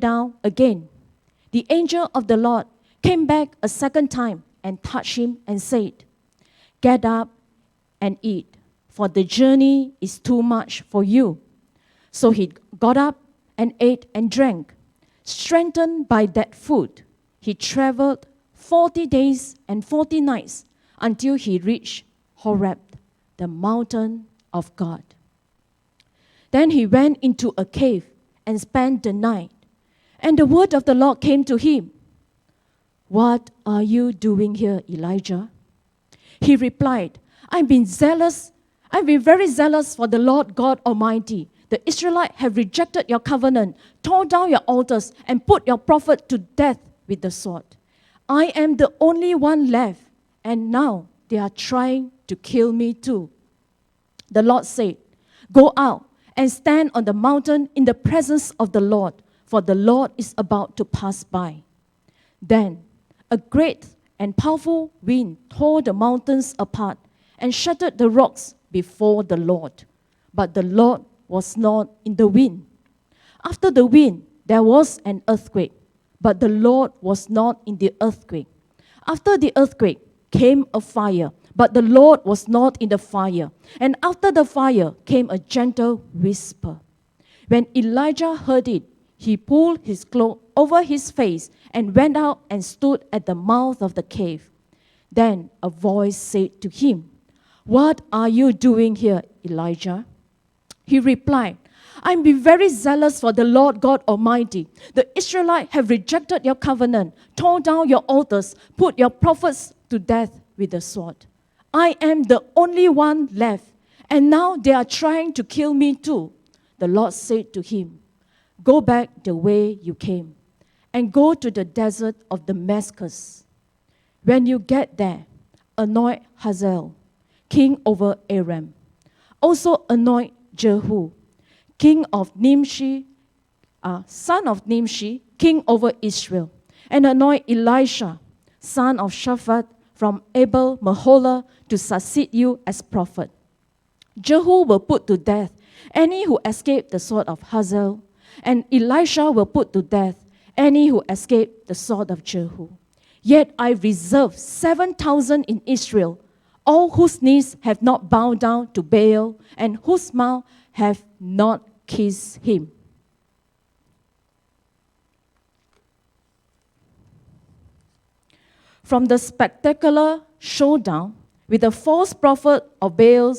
down again. The angel of the Lord came back a second time and touched him and said, "Get up and eat, for the journey is too much for you." So he got up and ate and drank. Strengthened by that food, he traveled 40 days and 40 nights until he reached Horeb, the mountain of God. Then he went into a cave and spent the night. And the word of the Lord came to him, "What are you doing here, Elijah?" He replied, I've been very zealous for the Lord God Almighty. The Israelites have rejected your covenant, torn down your altars, and put your prophet to death with the sword. I am the only one left, and now they are trying to kill me too. The Lord said, "Go out and stand on the mountain in the presence of the Lord, for the Lord is about to pass by." Then a great and powerful wind tore the mountains apart and shattered the rocks before the Lord. But the Lord was not in the wind. After the wind, there was an earthquake, but the Lord was not in the earthquake. After the earthquake came a fire, but the Lord was not in the fire. And after the fire came a gentle whisper. When Elijah heard it, he pulled his cloak over his face and went out and stood at the mouth of the cave. Then a voice said to him, "What are you doing here, Elijah?" He replied, "I'm being very zealous for the Lord God Almighty. The Israelites have rejected your covenant, torn down your altars, put your prophets to death with the sword. I am the only one left, and now they are trying to kill me too." The Lord said to him, "Go back the way you came, and go to the desert of Damascus. When you get there, anoint Hazael, king over Aram. Also anoint Jehu, king of Nimshi, son of Nimshi, king over Israel. And anoint Elisha, son of Shaphat, from Abel Meholah, to succeed you as prophet. Jehu will put to death any who escape the sword of Hazael, and Elisha will put to death any who escape the sword of Jehu. Yet I reserve 7,000 in Israel, all whose knees have not bowed down to Baal, and whose mouth have not kissed him." From the spectacular showdown with the false prophet of Baal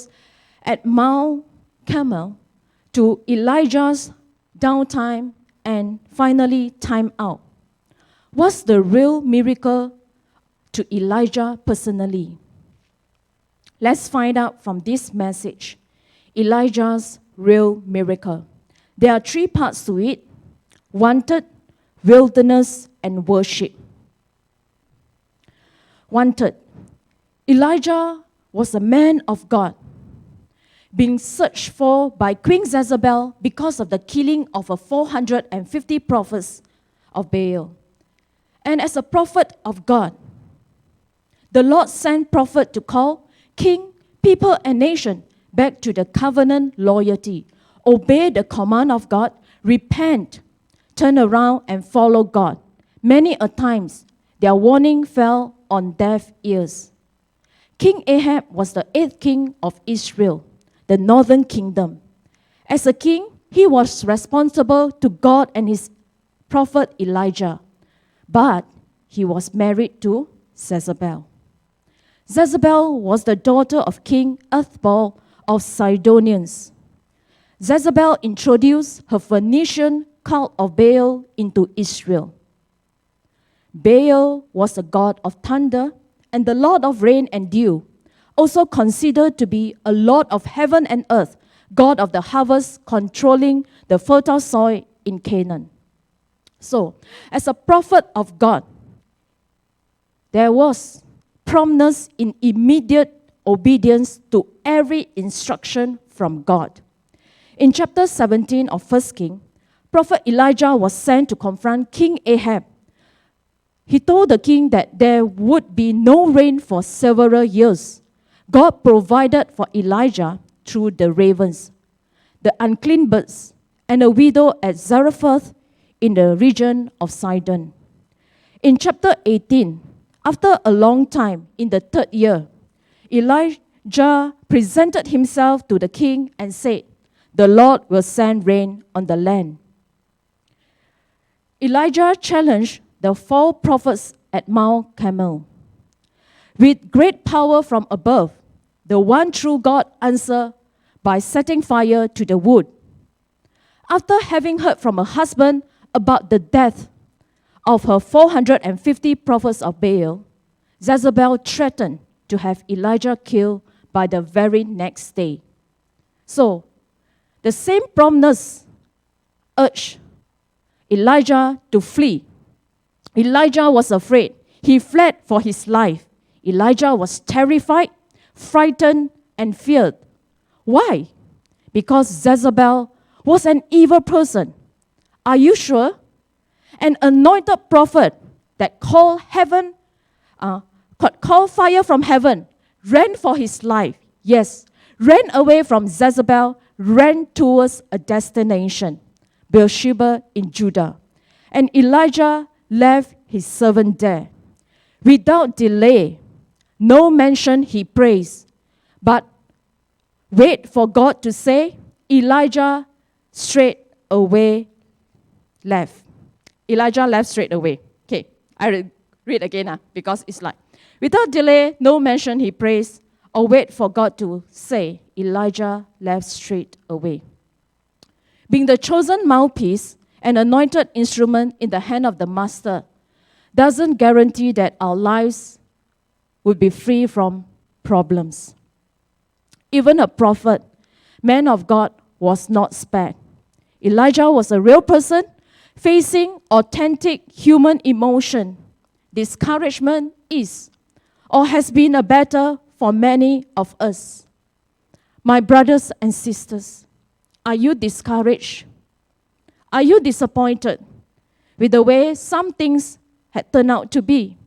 at Mount Carmel to Elijah's downtime and finally time out, what's the real miracle to Elijah personally? Let's find out from this message, Elijah's real miracle. There are 3 parts to it: wanted, wilderness, and worship. Wanted. Elijah was a man of God, being searched for by Queen Jezebel because of the killing of 450 prophets of Baal. And as a prophet of God, the Lord sent prophet to call king, people, and nation back to the covenant loyalty, obey the command of God, repent, turn around, and follow God. Many a times, their warning fell on deaf ears. King Ahab was the 8th king of Israel, the northern kingdom. As a king, he was responsible to God and his prophet Elijah, but he was married to Jezebel. Jezebel was the daughter of King Ethbaal of Sidonians. Jezebel introduced her Phoenician cult of Baal into Israel. Baal was the god of thunder and the lord of rain and dew, also considered to be a lord of heaven and earth, god of the harvest, controlling the fertile soil in Canaan. So, as a prophet of God, there was promptness in immediate obedience to every instruction from God. In chapter 17 of 1 Kings, Prophet Elijah was sent to confront King Ahab. He told the king that there would be no rain for several years. God provided for Elijah through the ravens, the unclean birds, and a widow at Zarephath in the region of Sidon. In chapter 18, after a long time, in the 3rd year, Elijah presented himself to the king and said, "The Lord will send rain on the land." Elijah challenged the 4 prophets at Mount Carmel. With great power from above, the one true God answered by setting fire to the wood. After having heard from her husband about the death of her 450 prophets of Baal, Jezebel threatened to have Elijah killed by the very next day. So, the same promptness urged Elijah to flee. Elijah was afraid. He fled for his life. Elijah was terrified, frightened, and feared. Why? Because Jezebel was an evil person. Are you sure? An anointed prophet that called fire from heaven, ran for his life. Yes, ran away from Jezebel, ran towards a destination, Beersheba in Judah. And Elijah left his servant there. Without delay, no mention he prays, but wait for God to say, Elijah straight away left. Elijah left straight away. Okay, I read again because it's like, without delay, no mention he prays, or wait for God to say, Elijah left straight away. Being the chosen mouthpiece, an anointed instrument in the hand of the Master, doesn't guarantee that our lives would be free from problems. Even a prophet, man of God, was not spared. Elijah was a real person facing authentic human emotion. Discouragement is or has been a battle for many of us. My brothers and sisters, are you discouraged? Are you disappointed with the way some things had turned out to be?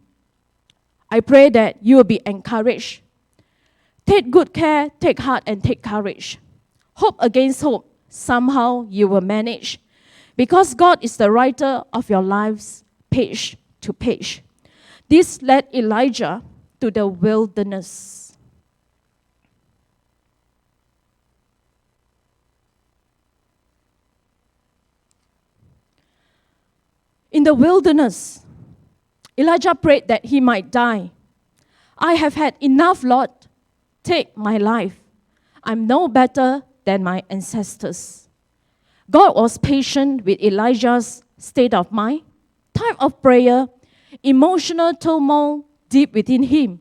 I pray that you will be encouraged. Take good care, take heart, and take courage. Hope against hope. Somehow you will manage. Because God is the writer of your lives, page to page. This led Elijah to the wilderness. In the wilderness, Elijah prayed that he might die. I have had enough, Lord. Take my life. I'm no better than my ancestors. God was patient with Elijah's state of mind, time of prayer, emotional turmoil deep within him.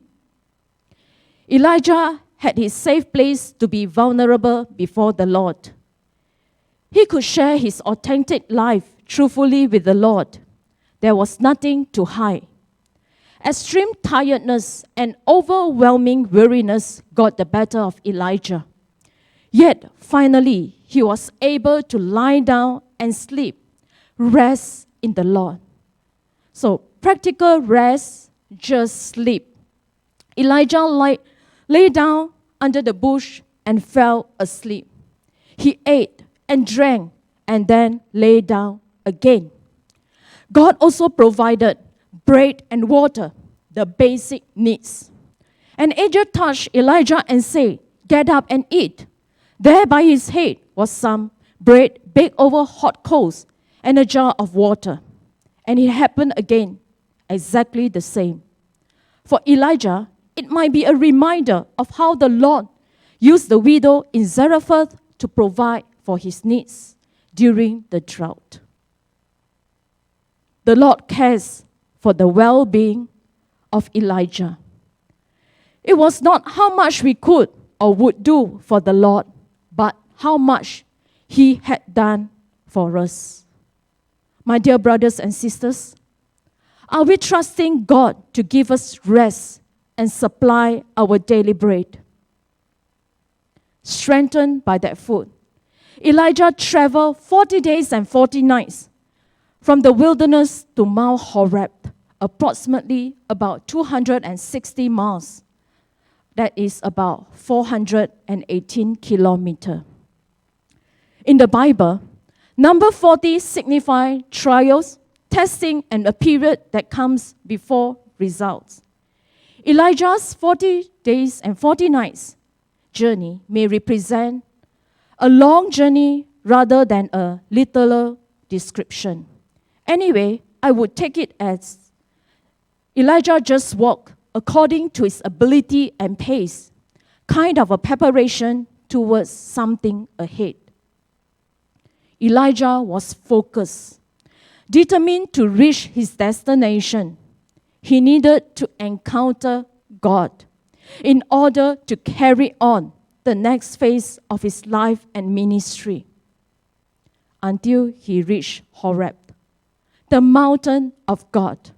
Elijah had his safe place to be vulnerable before the Lord. He could share his authentic life truthfully with the Lord. There was nothing to hide. Extreme tiredness and overwhelming weariness got the better of Elijah. Yet, finally, he was able to lie down and sleep, rest in the Lord. So, practical rest, just sleep. Elijah lay down under the bush and fell asleep. He ate and drank and then lay down again. God also provided bread and water, the basic needs. An angel touched Elijah and said, "Get up and eat." There by his head was some bread baked over hot coals and a jar of water. And it happened again, exactly the same. For Elijah, it might be a reminder of how the Lord used the widow in Zarephath to provide for his needs during the drought. The Lord cares for the well-being of Elijah. It was not how much we could or would do for the Lord, but how much He had done for us. My dear brothers and sisters, are we trusting God to give us rest and supply our daily bread? Strengthened by that food, Elijah traveled 40 days and 40 nights from the wilderness to Mount Horeb, approximately about 260 miles. That is about 418 kilometers. In the Bible, Number 40 signify trials, testing, and a period that comes before results. Elijah's 40 days and 40 nights journey may represent a long journey rather than a literal description. Anyway, I would take it as Elijah just walked according to his ability and pace, kind of a preparation towards something ahead. Elijah was focused, determined to reach his destination. He needed to encounter God in order to carry on the next phase of his life and ministry until he reached Horeb, the mountain of God.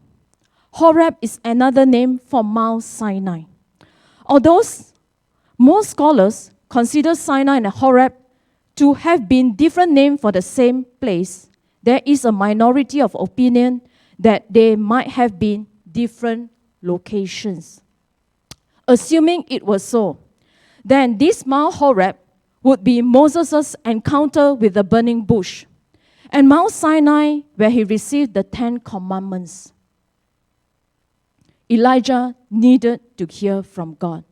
Horeb is another name for Mount Sinai. Although most scholars consider Sinai and Horeb to have been different names for the same place, there is a minority of opinion that they might have been different locations. Assuming it was so, then this Mount Horeb would be Moses' encounter with the burning bush, and Mount Sinai where he received the 10 Commandments. Elijah needed to hear from God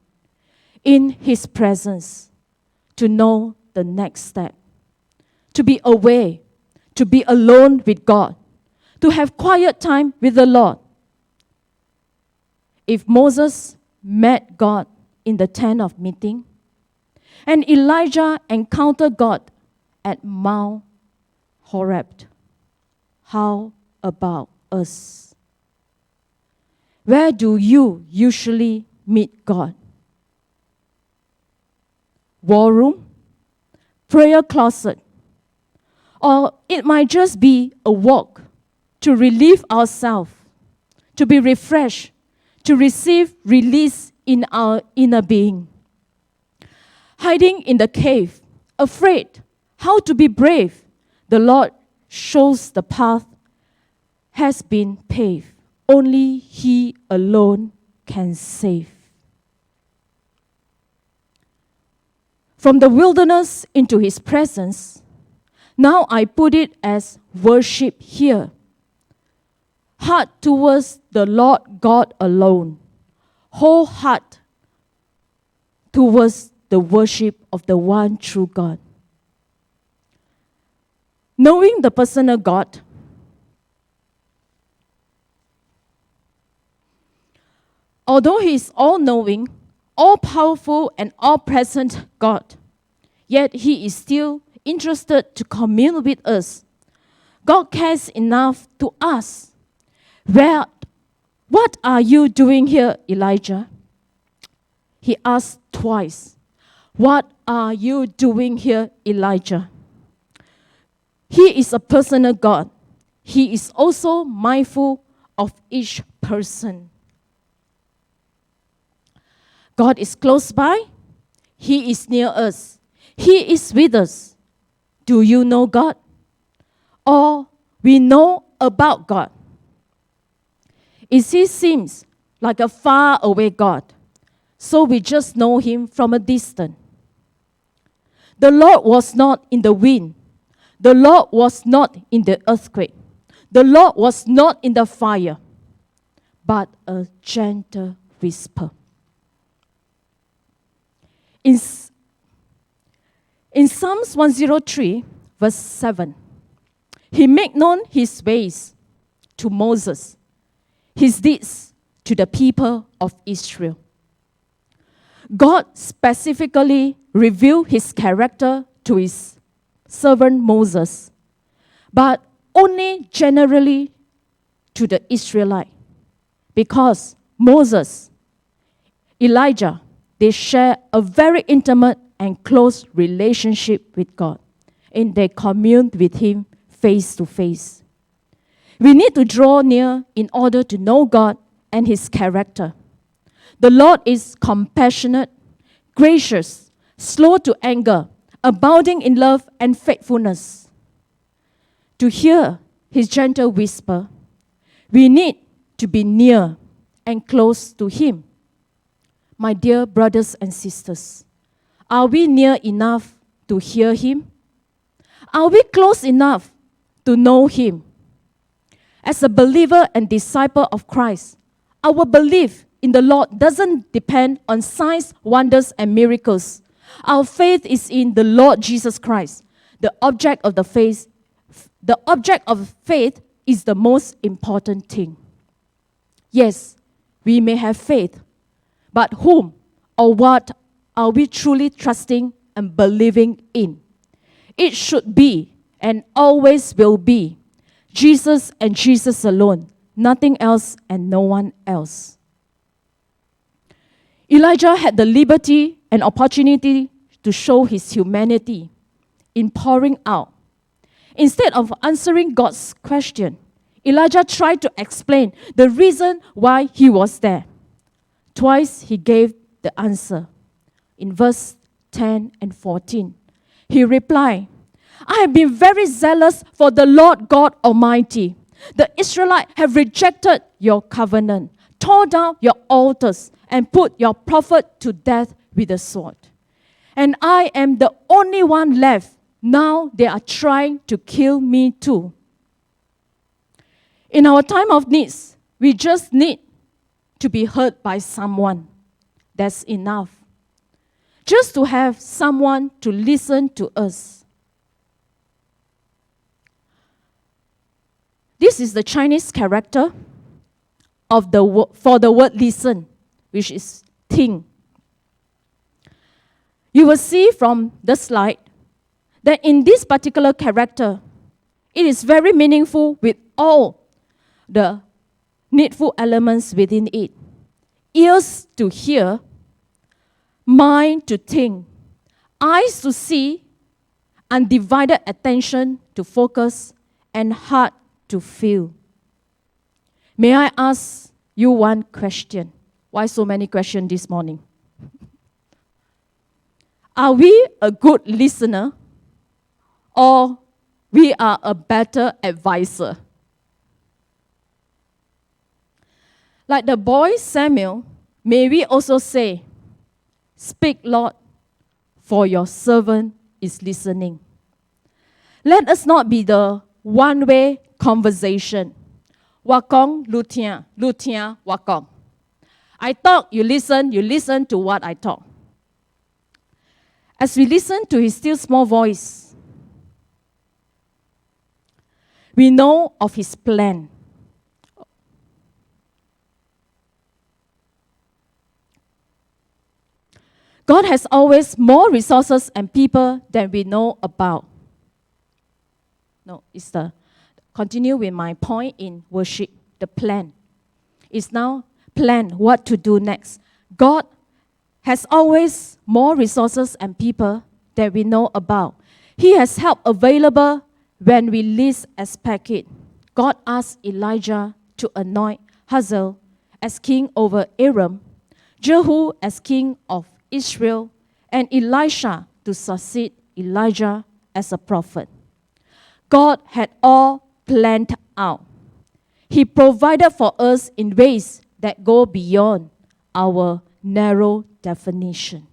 in his presence to know the next step, to be away, to be alone with God, to have quiet time with the Lord. If Moses met God in the tent of meeting, and Elijah encountered God at Mount Horeb, how about us? Where do you usually meet God? War room? Prayer closet? Or it might just be a walk to relieve ourselves, to be refreshed, to receive release in our inner being. Hiding in the cave, afraid, how to be brave. The Lord shows the path has been paved. Only He alone can save. From the wilderness into His presence, now I put it as worship here. Heart towards the Lord God alone. Whole heart towards the worship of the one true God. Knowing the personal God, although He is all-knowing, all-powerful, and all-present God, yet He is still interested to commune with us. God cares enough to ask, what are you doing here, Elijah? He asked twice, what are you doing here, Elijah? He is a personal God. He is also mindful of each person. God is close by. He is near us. He is with us. Do you know God? Or we know about God? He seems like a far away God, so we just know Him from a distance. The Lord was not in the wind. The Lord was not in the earthquake. The Lord was not in the fire, but a gentle whisper. In Psalms 103, verse 7, He made known His ways to Moses, His deeds to the people of Israel. God specifically revealed His character to His servant Moses, but only generally to the Israelite, because Moses, Elijah, they share a very intimate and close relationship with God, and they commune with Him face to face. We need to draw near in order to know God and His character. The Lord is compassionate, gracious, slow to anger, abounding in love and faithfulness. To hear His gentle whisper, we need to be near and close to Him. My dear brothers and sisters, are we near enough to hear Him? Are we close enough to know Him? As a believer and disciple of Christ, our belief in the Lord doesn't depend on signs, wonders, and miracles. Our faith is in the Lord Jesus Christ. The object of faith is the most important thing. Yes, we may have faith, but whom or what are we truly trusting and believing in? It should be and always will be Jesus and Jesus alone, nothing else and no one else. Elijah had the liberty and opportunity to show his humanity in pouring out. Instead of answering God's question, Elijah tried to explain the reason why he was there. Twice he gave the answer. In verse 10 and 14, he replied, I have been very zealous for the Lord God Almighty. The Israelites have rejected your covenant, tore down your altars, and put your prophet to death with the sword. And I am the only one left. Now they are trying to kill me too. In our time of needs, we just need to be heard by someone. That's enough. Just to have someone to listen to us. This is the Chinese character for the word listen, which is think. You will see from the slide that in this particular character, it is very meaningful with all the needful elements within it. Ears to hear, mind to think, eyes to see, undivided attention to focus, and heart to feel. May I ask you one question? Why so many questions this morning? Are we a good listener or we are a better advisor? Like the boy Samuel, may we also say, Speak, Lord, for your servant is listening. Let us not be the one-way conversation. Wakong, lutia, lutia, wakong. I talk, you listen to what I talk. As we listen to his still small voice, we know of his plan. God has always more resources and people than we know about. No, it's the continue with my point in worship, the plan. It's now plan what to do next. God has always more resources and people that we know about. He has help available when we least expect it. God asked Elijah to anoint Hazael as king over Aram, Jehu as king of Israel, and Elisha to succeed Elijah as a prophet. God had all planned out. He provided for us in ways that go beyond our narrow definition.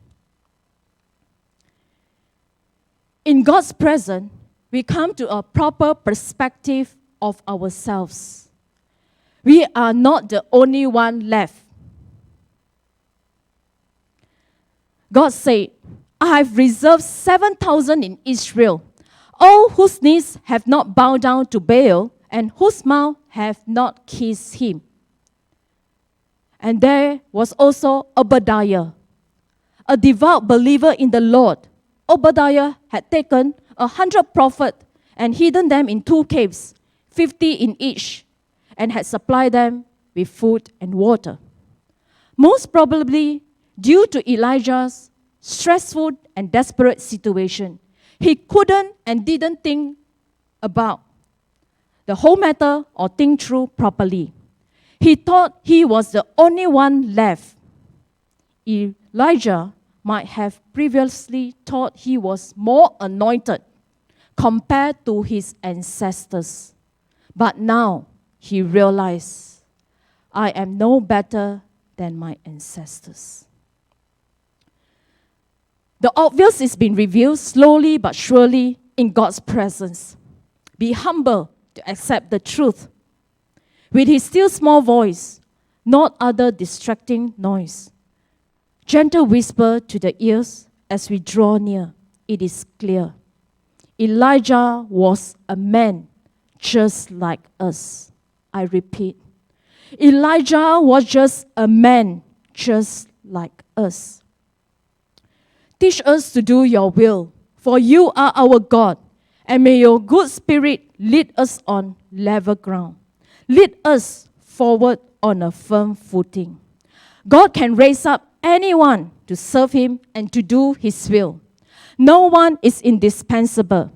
In God's presence, we come to a proper perspective of ourselves. We are not the only one left. God said, I have reserved 7,000 in Israel, all whose knees have not bowed down to Baal and whose mouth have not kissed him. And there was also Obadiah, a devout believer in the Lord. Obadiah had taken 100 prophets and hidden them in 2 caves, 50 in each, and had supplied them with food and water. Most probably, due to Elijah's stressful and desperate situation, he couldn't and didn't think about the whole matter or think through properly. He thought he was the only one left. Elijah might have previously thought he was more anointed compared to his ancestors. But now he realized, I am no better than my ancestors. The obvious is being revealed slowly but surely in God's presence. Be humble to accept the truth. With his still small voice, not other distracting noise. Gentle whisper to the ears as we draw near. It is clear. Elijah was a man just like us. I repeat, Elijah was just a man just like us. Teach us to do your will, for you are our God, and may your good spirit lead us on level ground. Lead us forward on a firm footing. God can raise up anyone to serve him and to do his will. No one is indispensable.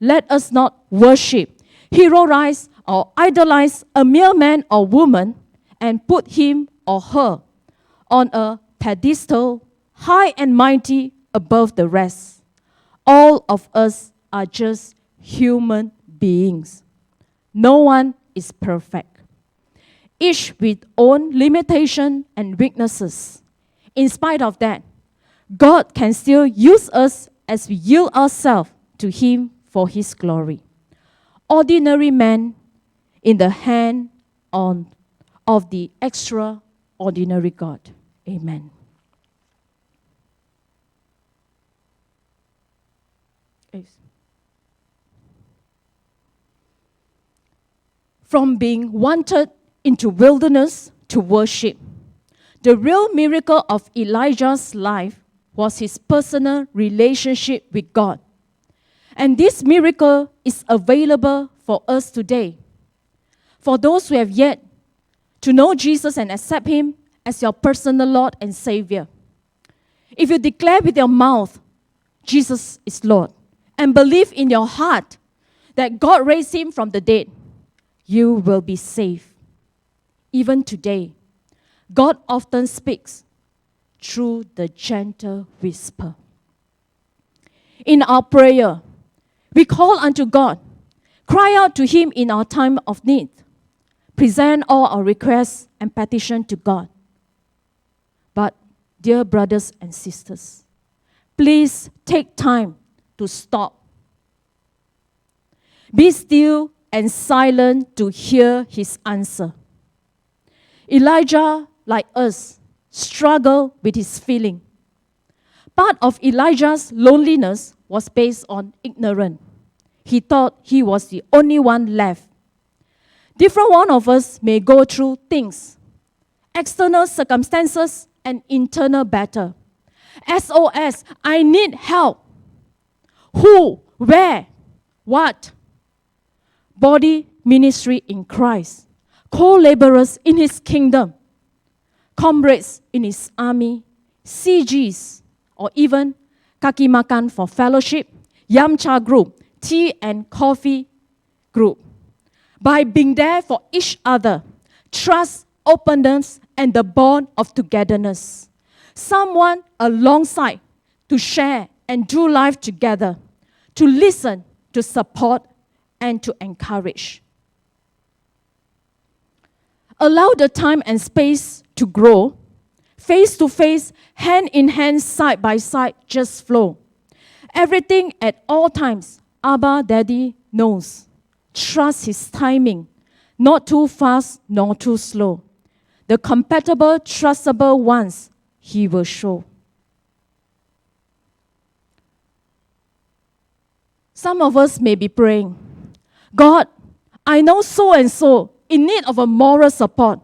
Let us not worship, heroize, or idolize a mere man or woman and put him or her on a pedestal high and mighty above the rest. All of us are just human beings. No one is perfect. Each with own limitation and weaknesses. In spite of that, God can still use us as we yield ourselves to him for his glory. Ordinary man in the hand of the extraordinary God. Amen. From being wanted into wilderness to worship, the real miracle of Elijah's life was his personal relationship with God. And this miracle is available for us today. For those who have yet to know Jesus and accept him as your personal Lord and Savior. If you declare with your mouth, Jesus is Lord, and believe in your heart that God raised him from the dead, you will be saved. Even today, God often speaks through the gentle whisper. In our prayer, we call unto God, cry out to him in our time of need, present all our requests and petitions to God. But, dear brothers and sisters, please take time to stop. Be still and silent to hear his answer. Elijah, like us, struggled with his feeling. Part of Elijah's loneliness was based on ignorance. He thought he was the only one left. Different one of us may go through things, external circumstances and internal battle. SOS, I need help. Who, where, what? Body ministry in Christ, co-laborers in his kingdom, comrades in his army, CGs, or even kaki makan for fellowship, yamcha group, tea and coffee group. By being there for each other, trust, openness, and the bond of togetherness. Someone alongside to share and do life together, to listen, to support, and to encourage. Allow the time and space to grow. Face to face, hand in hand, side by side, just flow. Everything at all times, Abba, Daddy knows. Trust his timing, not too fast nor too slow. The compatible, trustable ones he will show. Some of us may be praying, God, I know so and so in need of a moral support,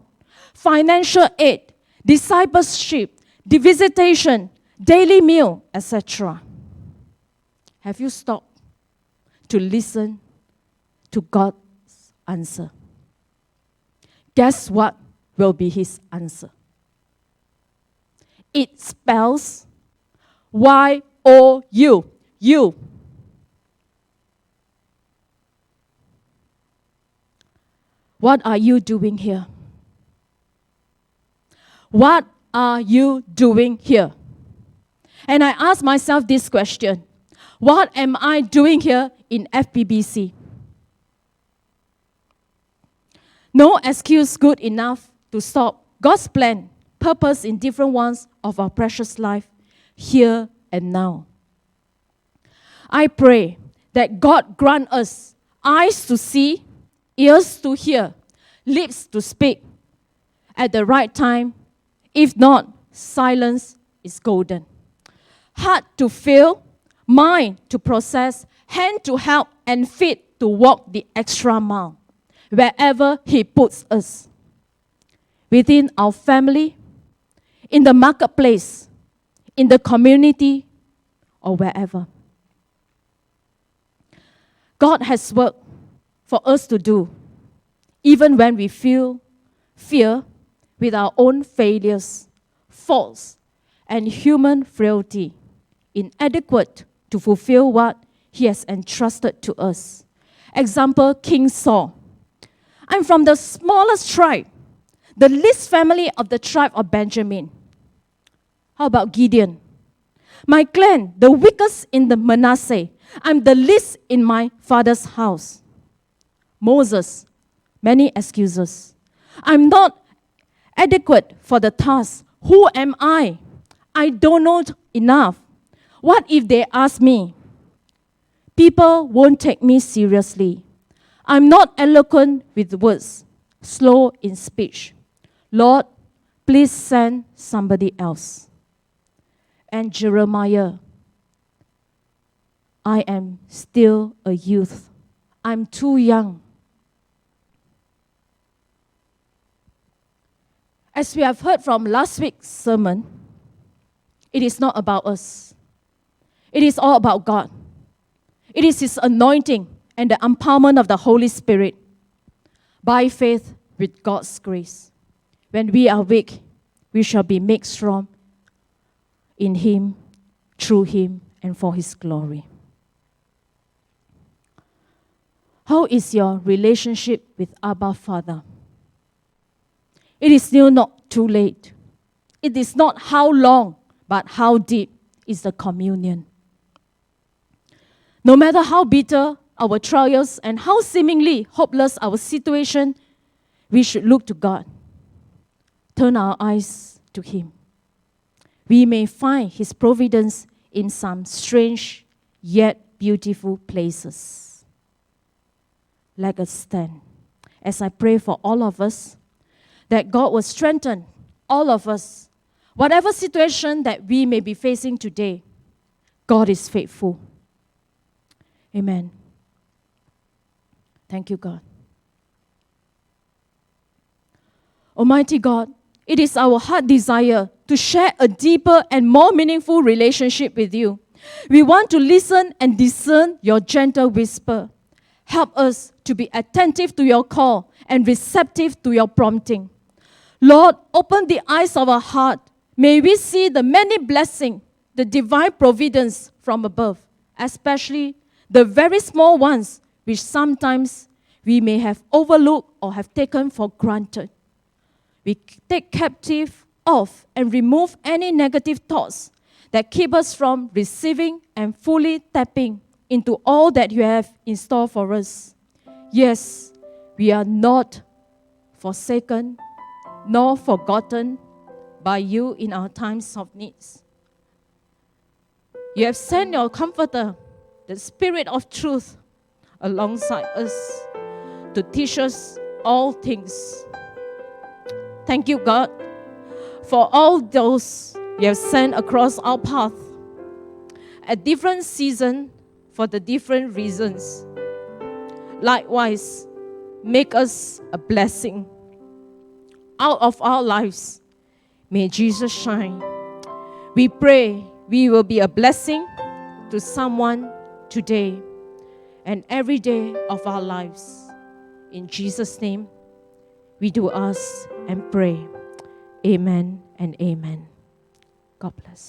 financial aid, discipleship, the visitation, daily meal, etc. Have you stopped to listen to God's answer? Guess what will be his answer? It spells Y-O-U, you. What are you doing here? What are you doing here? And I ask myself this question. What am I doing here in FBBC? No excuse good enough to stop God's plan, purpose in different ones of our precious life here and now. I pray that God grant us eyes to see, ears to hear, lips to speak at the right time. If not, silence is golden. Heart to feel, mind to process, hand to help, and feet to walk the extra mile wherever He puts us. Within our family, in the marketplace, in the community, or wherever. God has work for us to do, even when we feel fear with our own failures, faults, and human frailty, inadequate to fulfill what He has entrusted to us. Example, King Saul. I'm from the smallest tribe, the least family of the tribe of Benjamin. How about Gideon? My clan, the weakest in the Manasseh. I'm the least in my father's house. Moses, many excuses. I'm not adequate for the task. Who am I? I don't know enough. What if they ask me? People won't take me seriously. I'm not eloquent with words, slow in speech. Lord, please send somebody else. And Jeremiah, I am still a youth. I'm too young. As we have heard from last week's sermon, it is not about us. It is all about God. It is His anointing and the empowerment of the Holy Spirit by faith with God's grace. When we are weak, we shall be made strong in Him, through Him, and for His glory. How is your relationship with Abba Father? It is still not too late. It is not how long, but how deep is the communion. No matter how bitter our trials and how seemingly hopeless our situation, we should look to God. Turn our eyes to Him. We may find His providence in some strange yet beautiful places. Let us stand as I pray for all of us, that God will strengthen all of us. Whatever situation that we may be facing today, God is faithful. Amen. Thank you, God. Almighty God, it is our heart desire to share a deeper and more meaningful relationship with you. We want to listen and discern your gentle whisper. Help us to be attentive to your call and receptive to your prompting. Lord, open the eyes of our heart. May we see the many blessings, the divine providence from above, especially the very small ones which sometimes we may have overlooked or have taken for granted. We take captive of and remove any negative thoughts that keep us from receiving and fully tapping into all that you have in store for us. Yes, we are not forsaken nor forgotten by you in our times of needs. You have sent your comforter, the Spirit of truth, alongside us to teach us all things. Thank you, God, for all those you have sent across our path at different seasons for the different reasons. Likewise, make us a blessing out of our lives. May Jesus shine. We pray we will be a blessing to someone today and every day of our lives. In Jesus' name, we do ask and pray. Amen and amen. God bless you.